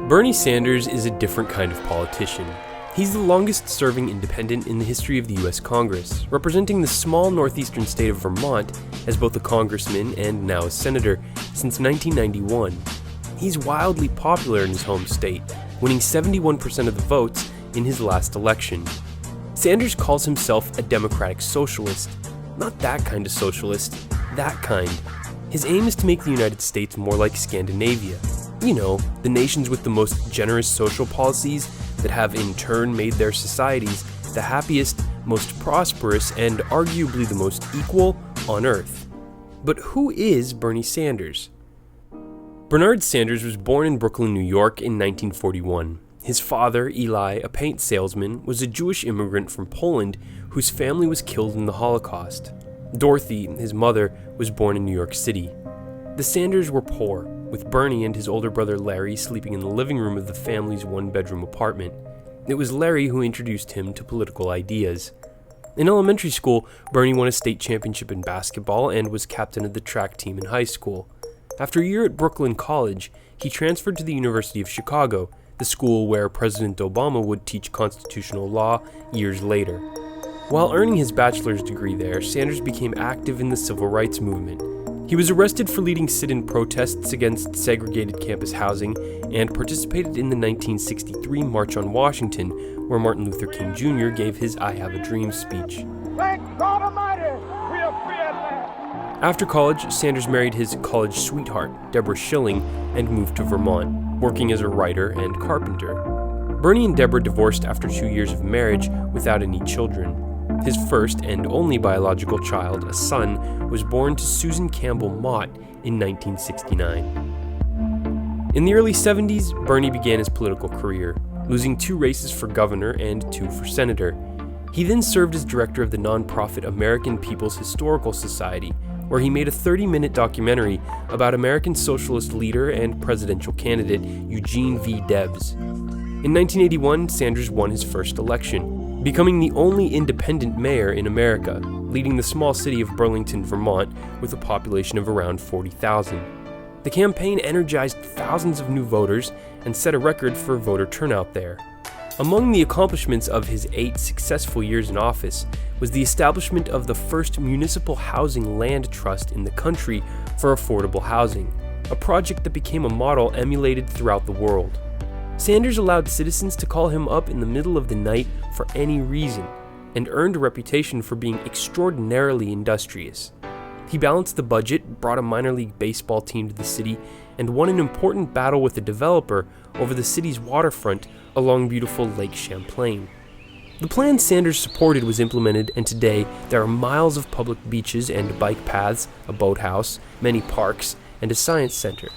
Bernie Sanders is a different kind of politician. He's the longest-serving independent in the history of the U.S. Congress, representing the small northeastern state of Vermont as both a congressman and now a senator since 1991. He's wildly popular in his home state, winning 71% of the votes in his last election. Sanders calls himself a democratic socialist. Not that kind of socialist, that kind. His aim is to make the United States more like Scandinavia. You know, the nations with the most generous social policies that have in turn made their societies the happiest, most prosperous, and arguably the most equal on Earth. But who is Bernie Sanders? Bernard Sanders was born in Brooklyn, New York in 1941. His father, Eli, a paint salesman, was a Jewish immigrant from Poland whose family was killed in the Holocaust. Dorothy, his mother, was born in New York City. The Sanders were poor, with Bernie and his older brother Larry sleeping in the living room of the family's one-bedroom apartment. It was Larry who introduced him to political ideas. In elementary school, Bernie won a state championship in basketball and was captain of the track team in high school. After a year at Brooklyn College, he transferred to the University of Chicago, the school where President Obama would teach constitutional law years later. While earning his bachelor's degree there, Sanders became active in the civil rights movement. He was arrested for leading sit-in protests against segregated campus housing and participated in the 1963 March on Washington, where Martin Luther King Jr. gave his I Have a Dream speech. Thank God Almighty, we are free at last. After college, Sanders married his college sweetheart, Deborah Schilling, and moved to Vermont, working as a writer and carpenter. Bernie and Deborah divorced after 2 years of marriage without any children. His first and only biological child, a son, was born to Susan Campbell Mott in 1969. In the early 70s, Bernie began his political career, losing 2 races for governor and 2 for senator. He then served as director of the nonprofit American People's Historical Society, where he made a 30-minute documentary about American socialist leader and presidential candidate Eugene V. Debs. In 1981, Sanders won his first election, becoming the only independent mayor in America, leading the small city of Burlington, Vermont, with a population of around 40,000. The campaign energized thousands of new voters and set a record for voter turnout there. Among the accomplishments of his 8 successful years in office was the establishment of the first municipal housing land trust in the country for affordable housing, a project that became a model emulated throughout the world. Sanders allowed citizens to call him up in the middle of the night for any reason, and earned a reputation for being extraordinarily industrious. He balanced the budget, brought a minor league baseball team to the city, and won an important battle with a developer over the city's waterfront along beautiful Lake Champlain. The plan Sanders supported was implemented, and today there are miles of public beaches and bike paths, a boathouse, many parks, and a science center.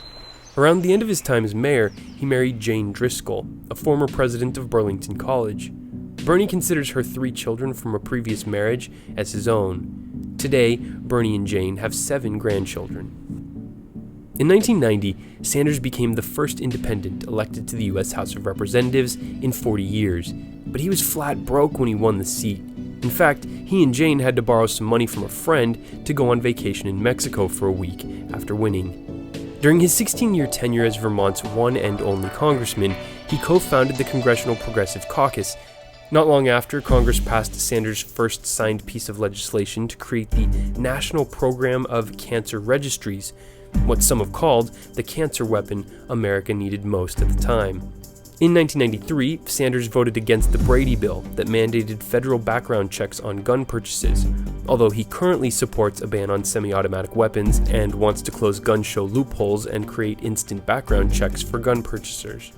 Around the end of his time as mayor, he married Jane Driscoll, a former president of Burlington College. Bernie considers her 3 children from a previous marriage as his own. Today, Bernie and Jane have 7 grandchildren. In 1990, Sanders became the first independent elected to the U.S. House of Representatives in 40 years, but he was flat broke when he won the seat. In fact, he and Jane had to borrow some money from a friend to go on vacation in Mexico for a week after winning. During his 16-year tenure as Vermont's one and only congressman, he co-founded the Congressional Progressive Caucus. Not long after, Congress passed Sanders' first signed piece of legislation to create the National Program of Cancer Registries, what some have called the cancer weapon America needed most at the time. In 1993, Sanders voted against the Brady Bill that mandated federal background checks on gun purchases, although he currently supports a ban on semi-automatic weapons and wants to close gun show loopholes and create instant background checks for gun purchasers.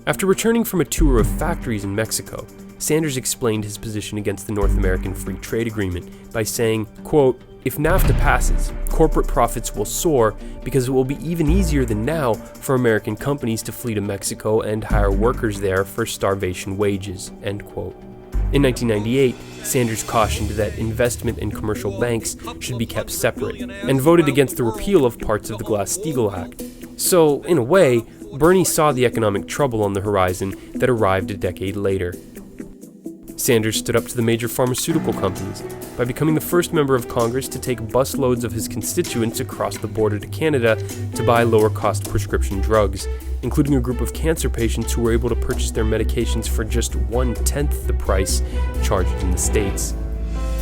After returning from a tour of factories in Mexico, Sanders explained his position against the North American Free Trade Agreement by saying, quote, "If NAFTA passes, corporate profits will soar because it will be even easier than now for American companies to flee to Mexico and hire workers there for starvation wages," end quote. In 1998, Sanders cautioned that investment and commercial banks should be kept separate, and voted against the repeal of parts of the Glass-Steagall Act. So, in a way, Bernie saw the economic trouble on the horizon that arrived a decade later. Sanders stood up to the major pharmaceutical companies by becoming the first member of Congress to take busloads of his constituents across the border to Canada to buy lower-cost prescription drugs, including a group of cancer patients who were able to purchase their medications for just 1/10 the price charged in the States.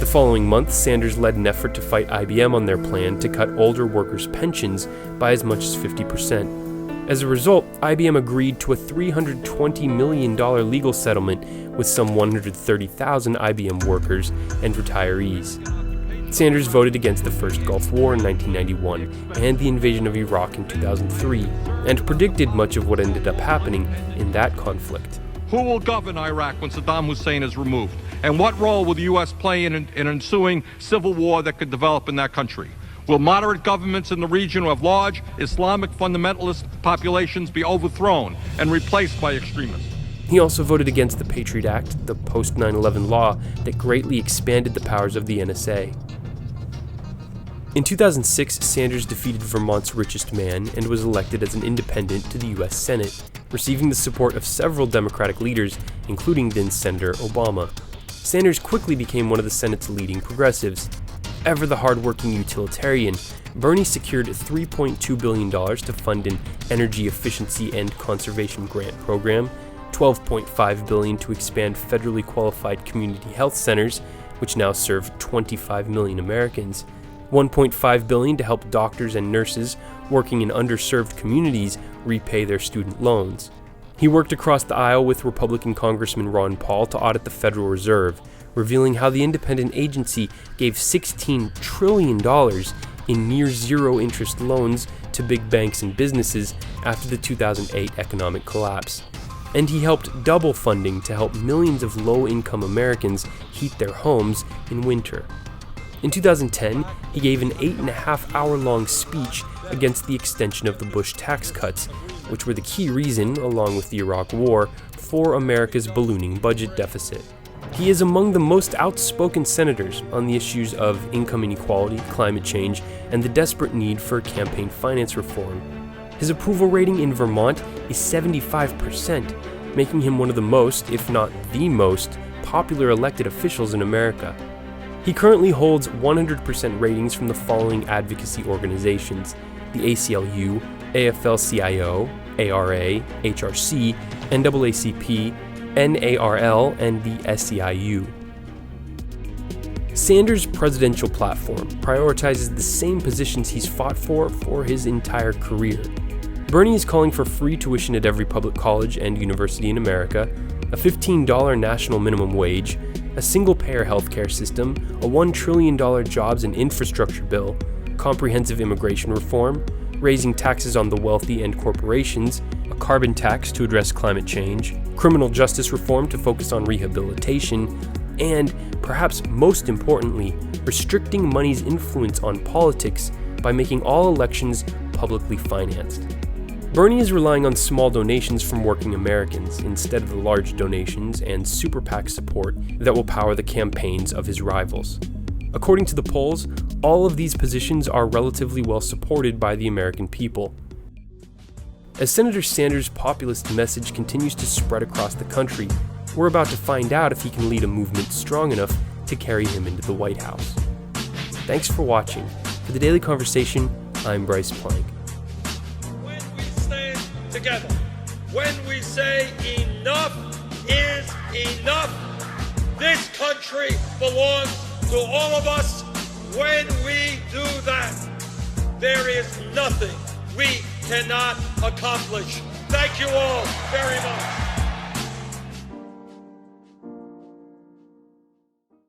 The following month, Sanders led an effort to fight IBM on their plan to cut older workers' pensions by as much as 50%. As a result, IBM agreed to a $320 million legal settlement with some 130,000 IBM workers and retirees. Sanders voted against the first Gulf War in 1991 and the invasion of Iraq in 2003, and predicted much of what ended up happening in that conflict. Who will govern Iraq when Saddam Hussein is removed? And what role will the U.S. play in an ensuing civil war that could develop in that country? Will moderate governments in the region who have large Islamic fundamentalist populations be overthrown and replaced by extremists? He also voted against the Patriot Act, the post-9/11 law that greatly expanded the powers of the NSA. In 2006, Sanders defeated Vermont's richest man and was elected as an independent to the U.S. Senate, receiving the support of several Democratic leaders, including then Senator Obama. Sanders quickly became one of the Senate's leading progressives. Ever the hard-working utilitarian, Bernie secured $3.2 billion to fund an energy efficiency and conservation grant program, $12.5 billion to expand federally qualified community health centers, which now serve 25 million Americans, $1.5 billion to help doctors and nurses working in underserved communities repay their student loans. He worked across the aisle with Republican Congressman Ron Paul to audit the Federal Reserve, revealing how the independent agency gave $16 trillion in near-zero interest loans to big banks and businesses after the 2008 economic collapse. And he helped double funding to help millions of low-income Americans heat their homes in winter. In 2010, he gave an 8.5-hour-long speech against the extension of the Bush tax cuts, which were the key reason, along with the Iraq War, for America's ballooning budget deficit. He is among the most outspoken senators on the issues of income inequality, climate change, and the desperate need for campaign finance reform. His approval rating in Vermont is 75%, making him one of the most, if not the most, popular elected officials in America. He currently holds 100% ratings from the following advocacy organizations: the ACLU, AFL-CIO, ARA, HRC, NAACP, NARL, and the SEIU. Sanders' presidential platform prioritizes the same positions he's fought for his entire career. Bernie is calling for free tuition at every public college and university in America, a $15 national minimum wage, a single-payer healthcare system, a $1 trillion jobs and infrastructure bill, comprehensive immigration reform, raising taxes on the wealthy and corporations, a carbon tax to address climate change, criminal justice reform to focus on rehabilitation, and, perhaps most importantly, restricting money's influence on politics by making all elections publicly financed. Bernie is relying on small donations from working Americans instead of the large donations and super PAC support that will power the campaigns of his rivals. According to the polls, all of these positions are relatively well supported by the American people. As Senator Sanders' populist message continues to spread across the country, we're about to find out if he can lead a movement strong enough to carry him into the White House. Thanks for watching. For the Daily Conversation, I'm Bryce Plank. When we stand together, when we say enough is enough, this country belongs to all of us. When we do that, there is nothing we cannot accomplish. Thank you all very much.